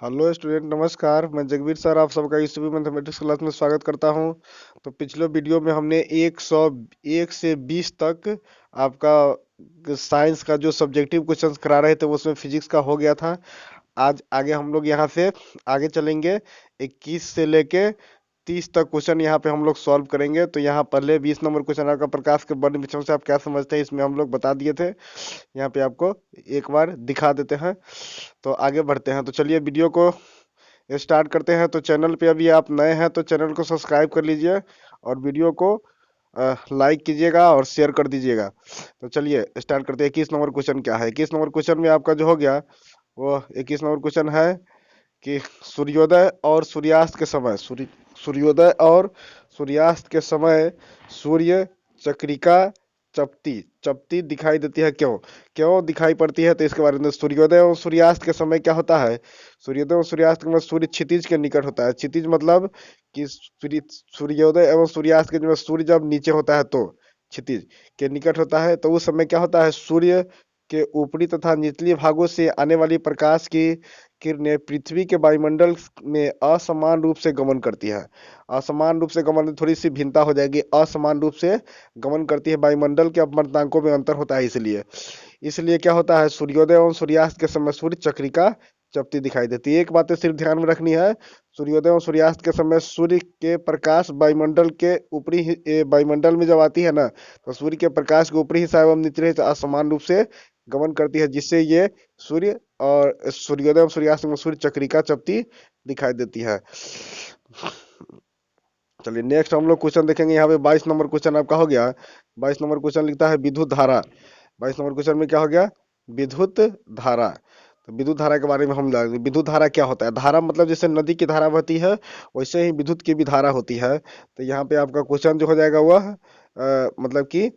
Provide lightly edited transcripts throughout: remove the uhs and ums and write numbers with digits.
Hello student, नमस्कार। मैं Jagveer sir आप सबका ईसीबी मैथमेटिक्स क्लास में स्वागत करता हूं। तो पिछले वीडियो में हमने 101 से 20 तक आपका साइंस का जो सब्जेक्टिव क्वेश्चंस करा रहे थे वो उसमें फिजिक्स का हो गया था। आज आगे हम लोग यहाँ से आगे चलेंगे। 21 से लेके 30 तक क्वेश्चन यहाँ पे हम लोग सॉल्व करेंगे। तो यहाँ पहले 20 नंबर क्वेश्चन आपका प्रकाश के वर्ण विचरण से आप क्या समझते हैं, इसमें हम लोग बता दिए थे। यहाँ पे आपको एक बार दिखा देते हैं। तो आगे बढ़ते हैं। तो चलिए वीडियो को स्टार्ट करते हैं। तो चैनल पे अभी आप नए हैं तो चैनल को सब्सक्राइब कर लीजिए और वीडियो को लाइक कीजिएगा और शेयर कर दीजिएगा। तो चलिए स्टार्ट करते हैं। 21 नंबर क्वेश्चन क्या है? 21 नंबर क्वेश्चन में आपका जो हो गया वो 21 नंबर क्वेश्चन है कि सूर्योदय और सूर्यास्त के समय सूर्योदय और सूर्यास्त के समय सूर्य चक्रिका चपटी चपटी दिखाई देती है, क्यों क्यों दिखाई पड़ती है? तो इसके बारे में सूर्योदय और सूर्यास्त के समय क्या होता है? सूर्योदय और सूर्यास्त के समय सूर्य क्षितिज के निकट होता है। क्षितिज मतलब कि सूर्योदय एवं सूर्यास्त के जो सूर्य जब नीचे होता है तो क्षितिज के निकट होता है। तो उस समय क्या होता है? सूर्य के ऊपरी तथा निचली भागों से आने वाली प्रकाश की किरणें पृथ्वी के वायुमंडल में असमान रूप से गमन करती है। असमान रूप से गमन, थोड़ी सी भिन्नता हो जाएगी। असमान रूप से गमन करती है, वायुमंडल के अपवर्तनांकों में अंतर होता है। इसलिए इसलिए क्या होता है? सूर्योदय और सूर्यास्त के समय सूर्य चक्रिका चपटी दिखाई देती है। एक बात सिर्फ ध्यान में रखनी है, सूर्योदय और सूर्यास्त के समय सूर्य के प्रकाश वायुमंडल के वायुमंडल में जब आती है ना, तो सूर्य के प्रकाश के ऊपरी हिस्सा एवं निचले हिस्सा असमान रूप से गमन करती है, जिससे ये सूर्य और सूर्योदय और सूर्यास्त में सूर्य चक्रिका चपटी दिखाई देती है। चलिए नेक्स्ट हम लोग क्वेश्चन देखेंगे। यहाँ पे 22 नंबर क्वेश्चन आपका हो गया। 22 नंबर क्वेश्चन लिखता है विद्युत धारा। 22 नंबर क्वेश्चन में क्या हो गया? विद्युत धारा। तो विद्युत धारा के बारे में हम जानेंगे। विद्युत धारा क्या होता है? धारा मतलब जैसे नदी की धारा बहती है वैसे ही विद्युत की भी धारा होती है। तो यहाँ पे आपका क्वेश्चन जो हो जाएगा वह मतलब कि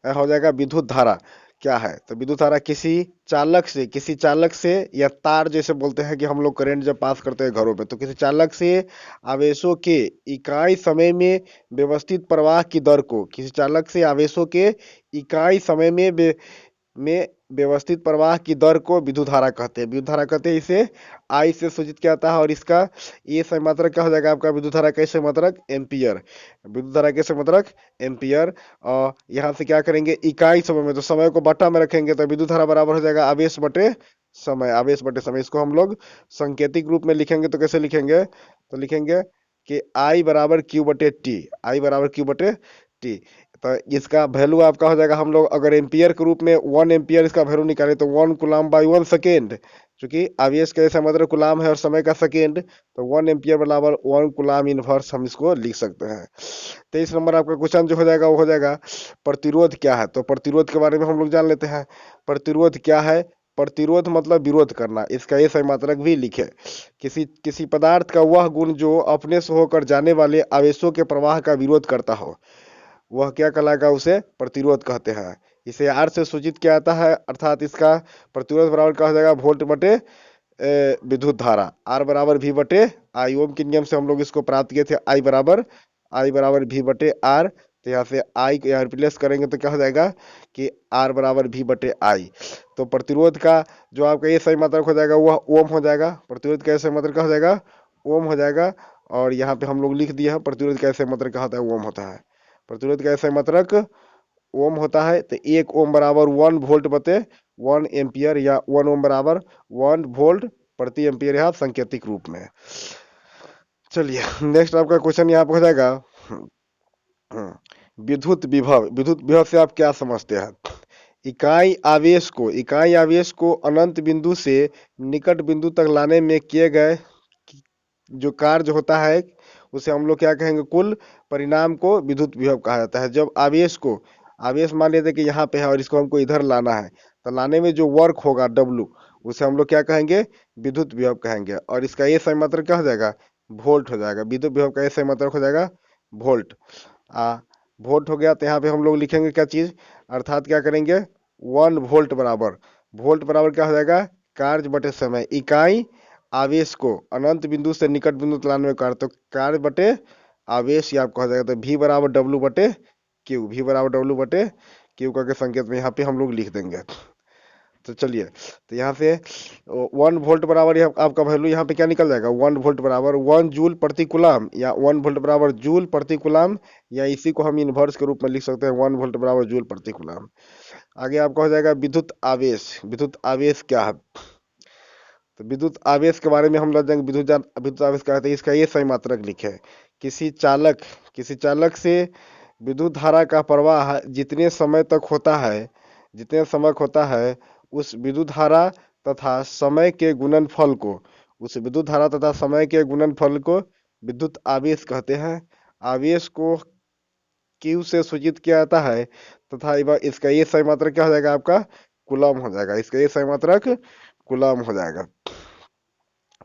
हो जाएगा विद्युत धारा क्या है? तो विद्युत धारा किसी चालक से या तार, जैसे बोलते हैं कि हम लोग करंट जब पास करते हैं घरों में, तो किसी चालक से आवेशों के इकाई समय में व्यवस्थित प्रवाह की दर को, किसी चालक से आवेशों के इकाई समय में व्यवस्थित प्रवाह की दर को विद्युत धारा कहते हैं। विद्युत धारा कहते हैं इसे आई से सूचित किया जाता है। और इसका ये संमात्रक क्या हो जाएगा आपका? विद्युत धारा का संमात्रक एम्पियर। विद्युत धारा के संमात्रक एम्पियर। और यहाँ से क्या करेंगे? इकाई समय में, तो समय को बटा में रखेंगे तो विद्युत धारा बराबर हो जाएगा आवेश बटे समय। आवेश बटे समय, इसको हम लोग सांकेतिक रूप में लिखेंगे तो कैसे लिखेंगे? तो लिखेंगे कि आई बराबर क्यू बटे टी। आई बराबर क्यू बटे टी। तो इसका वैल्यू आपका हो जाएगा, हम लोग अगर एम्पियर के रूप में 1 एम्पियर इसका वैल्यू निकाले तो 1 कूलम बाई 1 सेकेंड, क्योंकि आवेश का ऐसा मतलब कूलम है और समय का सेकेंड, तो 1 एम्पियर बराबर 1 कूलम इनवर्स हम इसको लिख सकते हैं। 23 नंबर आपका क्वेश्चन जो हो जाएगा वो हो जाएगा प्रतिरोध क्या है? तो प्रतिरोध के बारे में हम लोग जान लेते हैं। प्रतिरोध क्या है? प्रतिरोध मतलब विरोध करना। इसका ये सही मात्रक भी लिखे। किसी किसी पदार्थ का वह गुण जो अपने से होकर जाने वाले आवेशों के प्रवाह का विरोध करता हो, वह क्या कहलाएगा? उसे प्रतिरोध कहते हैं। इसे आर से सूचित किया जाता है, अर्थात इसका प्रतिरोध बराबर क्या हो जाएगा? वोल्ट बटे विद्युत धारा। आर बराबर भी बटे आई। ओम के नियम से हम लोग इसको प्राप्त किए थे। आई बराबर भी बटे आर। तो यहाँ से आई को यहाँ रिप्लेस करेंगे तो क्या हो जाएगा कि आर बराबर भी बटे आई। तो प्रतिरोध का जो आपका ये सही मात्रक हो जाएगा वह ओम हो जाएगा। प्रतिरोध का सही मात्रक क्या हो जाएगा? ओम हो जाएगा। और यहाँ पे हम लोग लिख दिया है प्रतिरोध का सही मात्रक क्या होता है? ओम होता है। प्रतिरोध का सही मात्रक ओम होता है। तो 1 ओम बराबर 1 वोल्ट बटे 1 एम्पियर, या 1 ओम बराबर 1 वोल्ट प्रति एम्पियर, यहाँ सांकेतिक रूप में। चलिए नेक्स्ट आपका क्वेश्चन यहाँ पे हो जाएगा विद्युत विभव से आप क्या समझते हैं? इकाई आवेश को अनंत बिंदु से निकट बिंदु तक लाने में किए गए जो कार्य होता है उसे हम लोग क्या कहेंगे? कुल परिणाम को विद्युत विभव कहा जाता है। जब आवेश मान लेते कि यहाँ पे है और इसको हमको इधर लाना है, तो लाने में जो वर्क होगा W, उसे हम लोग क्या कहेंगे? विद्युत विभव कहेंगे। और इसका ये सही मात्रक क्या हो जाएगा? वोल्ट हो जाएगा। विद्युत विभव का ये सही मात्रक हो जाएगा वोल्ट। वोल्ट हो गया। तो यहाँ पे हम लोग लिखेंगे क्या चीज? अर्थात क्या करेंगे? 1 वोल्ट बराबर क्या हो जाएगा? कार्य बटे समय। इकाई आवेश को अनंत बिंदु से निकट बिंदु तक लाने में कार्य, तो कार्य बटे आवेश ये आपका हो जाएगा। तो V बराबर डब्ल्यू बटे क्यू। V बराबर डब्ल्यू बटे क्यू करके संकेत में यहाँ पे हम लोग लिख देंगे। तो चलिए, तो यहाँ से 1 वोल्ट बराबर आपका वैल्यू यहाँ पे क्या निकल जाएगा, 1 वोल्ट बराबर 1 जूल प्रति कूलम, या 1 वोल्ट बराबर जूल प्रति कूलम, या इसी को हम इन्वर्स के रूप में लिख सकते हैं 1 वोल्ट बराबर जूल प्रति कूलम। आगे आपका हो जाएगा विद्युत आवेश। विद्युत आवेश क्या है, तो विद्युत आवेश के बारे में हम लोग जानेंगे। विद्युत आवेश क्या है, इसका ये सही मात्रक लिखे, किसी चालक से विद्युत धारा का प्रवाह जितने समय तक होता है उस विद्युत धारा तथा समय के गुणनफल को विद्युत आवेश कहते हैं। आवेश को Q से सूचित किया जाता है तथा इसका ये सही मात्रक क्या हो जाएगा, आपका कूलम हो जाएगा। इसका ये सही मात्रक कूलम हो जाएगा।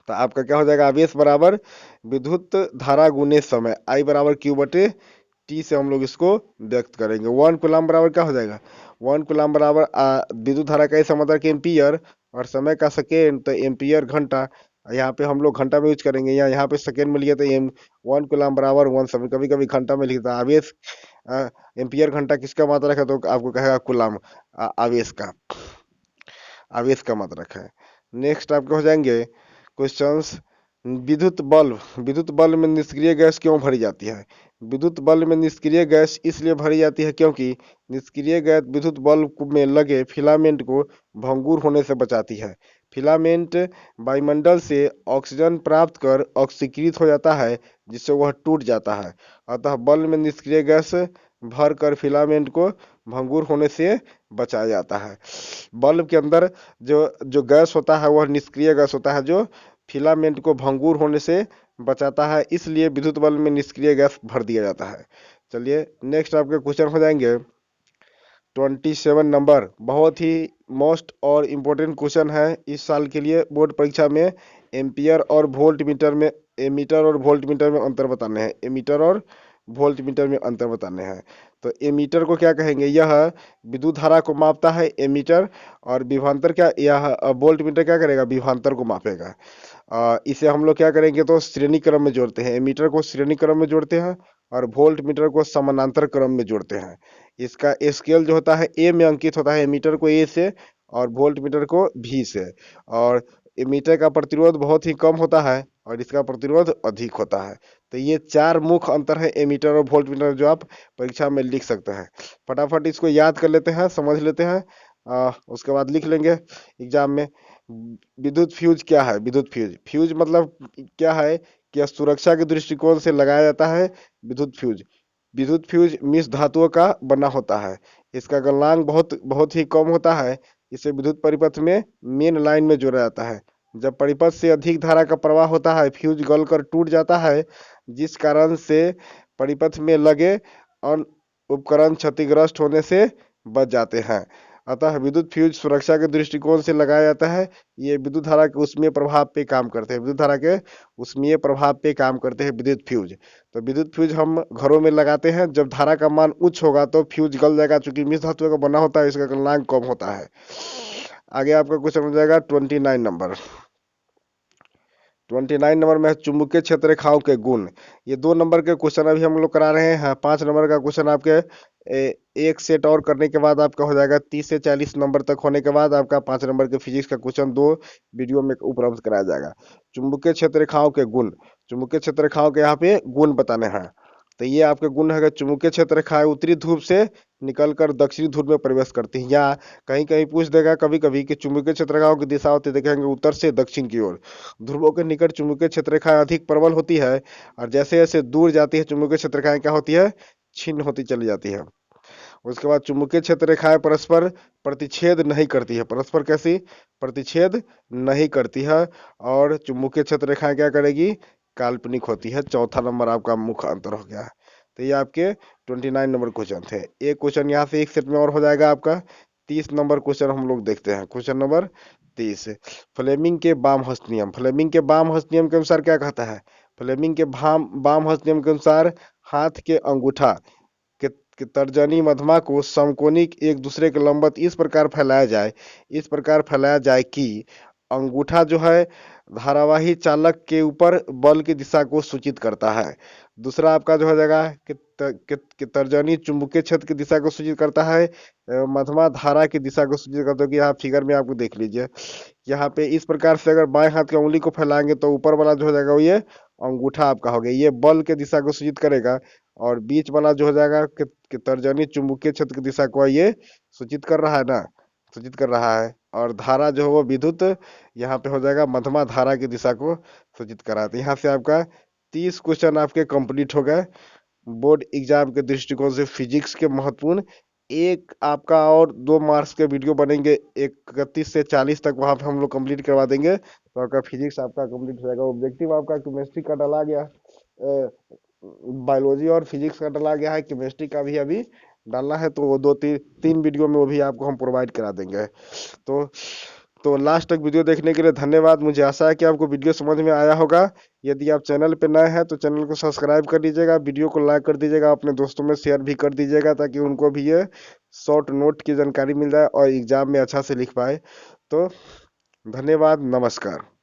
तो आपका क्या हो जाएगा, आवेश बराबर विद्युत धारा गुने समय, I बराबर Q बटे T से हम लोग इसको व्यक्त करेंगे। 1 कूलम बराबर क्या हो जाएगा, 1 कूलम बराबर विद्युत धारा का ऐसा मतलब कि एम्पियर, और समय का सेकेंड, तो एम्पियर घंटा। यहाँ पे हम लोग घंटा में यूज करेंगे, या यहाँ पे सेकेंड में लिया तो 1 कूलम बराबर 1 समय, कभी कभी घंटा में लिखता है। आवेश एम्पियर घंटा किसका मात्रक है, तो आपको कहेगा कूलम आवेश का मात्रक है। नेक्स्ट आपके हो जाएंगे क्वेश्चंस। विद्युत बल्ब में निष्क्रिय गैस क्यों भरी जाती है। विद्युत बल्ब में निष्क्रिय गैस इसलिए भरी जाती है क्योंकि निष्क्रिय गैस विद्युत बल्ब में लगे फिलामेंट को भंगुर होने से बचाती है। फिलामेंट वायुमंडल से ऑक्सीजन प्राप्त कर ऑक्सीकृत हो जाता है, जिससे वह टूट जाता है। अतः बल्ब में निष्क्रिय गैस भर कर फिलामेंट को भंगुर होने से बचाया जाता है। बल्ब के अंदर जो गैस होता है वह निष्क्रिय गैस होता है, जो फिलामेंट को भंगुर होने से बचाता है, इसलिए विद्युत बल्ब में निष्क्रिय गैस भर दिया जाता है। चलिए नेक्स्ट आपके क्वेश्चन हो जाएंगे 27 नंबर। बहुत ही मोस्ट और इम्पोर्टेंट क्वेश्चन है इस साल के लिए बोर्ड परीक्षा में। एम्पियर और वोल्ट मीटर में अंतर बताने हैं। एमीटर और वोल्ट मीटर में अंतर बताने हैं। तो एमीटर को क्या कहेंगे, यह विद्युत धारा को मापता है एमीटर, और विभवांतर क्या, यह वोल्ट मीटर क्या करेगा, विभवांतर को मापेगा। इसे हम लोग क्या करेंगे, तो श्रेणी क्रम में जोड़ते हैं। एमीटर को श्रेणी क्रम में जोड़ते हैं और वोल्ट मीटर को समानांतर क्रम में जोड़ते हैं। इसका स्केल जो होता है ए में अंकित होता है, एमीटर को ए से और वोल्ट मीटर को भी से। और एमीटर का प्रतिरोध बहुत ही कम होता है और इसका प्रतिरोध अधिक होता है। तो ये 4 मुख्य अंतर है एमीटर और वोल्ट मीटर, जो आप परीक्षा में लिख सकते हैं। फटाफट इसको याद कर लेते हैं, समझ लेते हैं, उसके बाद लिख लेंगे एग्जाम में। विद्युत फ्यूज क्या है, फ्यूज मतलब क्या है कि यह सुरक्षा के दृष्टिकोण से लगाया जाता है। विद्युत फ्यूज मिश्र धातुओं का बना होता है। इसका गलनांक बहुत ही कम होता है। इसे विद्युत परिपथ में मेन लाइन में जोड़ा जाता है। जब परिपथ से अधिक धारा का प्रवाह होता है, फ्यूज गलकर टूट जाता है, जिस कारण से परिपथ में लगे उपकरण क्षतिग्रस्त होने से बच जाते हैं। अतः विद्युत फ्यूज सुरक्षा के दृष्टिकोण से लगाया जाता है। ये विद्युत धारा के उष्मीय प्रभाव पे काम करते हैं। विद्युत फ्यूज। तो विद्युत फ्यूज हम घरों में लगाते हैं। जब धारा का मान उच्च होगा तो फ्यूज गल जाएगा, चूंकि मिश्र धातु का बना होता है, इसका गलनांक कम होता है। आगे आपका क्वेश्चन हो जाएगा 29 नंबर। 29 नंबर में है चुंबकीय क्षेत्र रेखाओं के गुण। ये 2 नंबर के क्वेश्चन अभी हम लोग करा रहे हैं। 5 नंबर का क्वेश्चन आपके एक सेट और करने के बाद आपका हो जाएगा 30 से 40 नंबर तक होने के बाद आपका 5 नंबर के फिजिक्स का क्वेश्चन 2 वीडियो में उपलब्ध कराया जाएगा। चुंबकीय क्षेत्र रेखाओं के गुण। चुंबकीय क्षेत्र रेखाओं के यहाँ पे गुण बताने हैं। तो ये आपके गुण है, चुंबकीय क्षेत्र रेखाएं उत्तरी ध्रुव से निकलकर दक्षिणी ध्रुव में प्रवेश करती हैं। या कहीं कहीं पूछ देगा कभी कभी कि चुंबकीय क्षेत्र रेखाओं की दिशा होती है, देखेंगे उत्तर से दक्षिण की ओर। ध्रुवों के निकट चुंबकीय क्षेत्र रेखाएं अधिक प्रबल होती है, और जैसे जैसे दूर जाती है चुंबकीय क्षेत्र रेखाएं क्या होती है, छिन्न होती चली जाती है। उसके बाद चुंबकीय क्षेत्र रेखाएं परस्पर प्रतिच्छेद नहीं करती है। परस्पर कैसी प्रतिच्छेद नहीं करती है। और चुंबकीय क्षेत्र रेखाएं क्या करेगी, काल्पनिक होती है। चौथा नंबर आपका मुख्य अंतर हो गया। तो ये आपके 29 नंबर क्वेश्चन थे। एक क्वेश्चन यहाँ से एक सेट में और हो जाएगा आपका 30 नंबर क्वेश्चन हम लोग देखते हैं। क्वेश्चन नंबर 30, फ्लेमिंग के बामहस्त नियम। फ्लेमिंग के बामहस्त नियम के अनुसार क्या कहता है, फ्लेमिंग के बामहस्त नियम के अनुसार हाथ के अंगूठा कि तर्जनी मध्यमा को समकोणिक एक दूसरे के लंबवत इस प्रकार फैलाया जाए कि अंगूठा जो है धारावाही चालक के ऊपर बल की दिशा को सूचित करता है। दूसरा आपका जो हो जाएगा कि तर्जनी चुंबकीय क्षेत्र की दिशा को सूचित करता है। मध्यमा धारा की दिशा को सूचित करता है कि यहाँ फिगर में आपको देख लीजिए, यहाँ पे इस प्रकार से अगर बाएं हाथ की उंगली को फैलाएंगे तो ऊपर वाला जो हो जाएगा वो ये अंगूठा आपका हो गया, ये बल के दिशा को सूचित करेगा। और बीच वाला जो हो जाएगा कि तर्जनी चुंबकीय क्षेत्र की दिशा को ये सूचित कर रहा है ना, सूचित कर रहा है। और धारा जो है वो विद्युत यहाँ पे हो जाएगा मध्यमा धारा की दिशा को सूचित कर रहा है। तो यहाँ से आपका 30 क्वेश्चन आपके कंप्लीट हो गए बोर्ड एग्जाम के दृष्टिकोण से फिजिक्स के महत्वपूर्ण। एक आपका और 2 मार्क्स के वीडियो बनेंगे 31 से 40 तक, वहां पे हम लोग कंप्लीट करवा देंगे, तो आपका फिजिक्स आपका कंप्लीट हो जाएगा। ऑब्जेक्टिव आपका केमिस्ट्री का डाला गया, बायोलॉजी और फिजिक्स का डाला गया है, केमिस्ट्री का भी अभी डालना है, तो वो 2-3 वीडियो में वो भी आपको हम प्रोवाइड करा देंगे। तो लास्ट तक वीडियो देखने के लिए धन्यवाद। मुझे आशा है कि आपको वीडियो समझ में आया होगा। यदि आप चैनल पे नए हैं तो चैनल को सब्सक्राइब कर लीजिएगा, वीडियो को लाइक कर दीजिएगा, अपने दोस्तों में शेयर भी कर दीजिएगा, ताकि उनको भी ये शॉर्ट नोट की जानकारी मिल जाए और एग्जाम में अच्छा से लिख पाए। तो धन्यवाद, नमस्कार।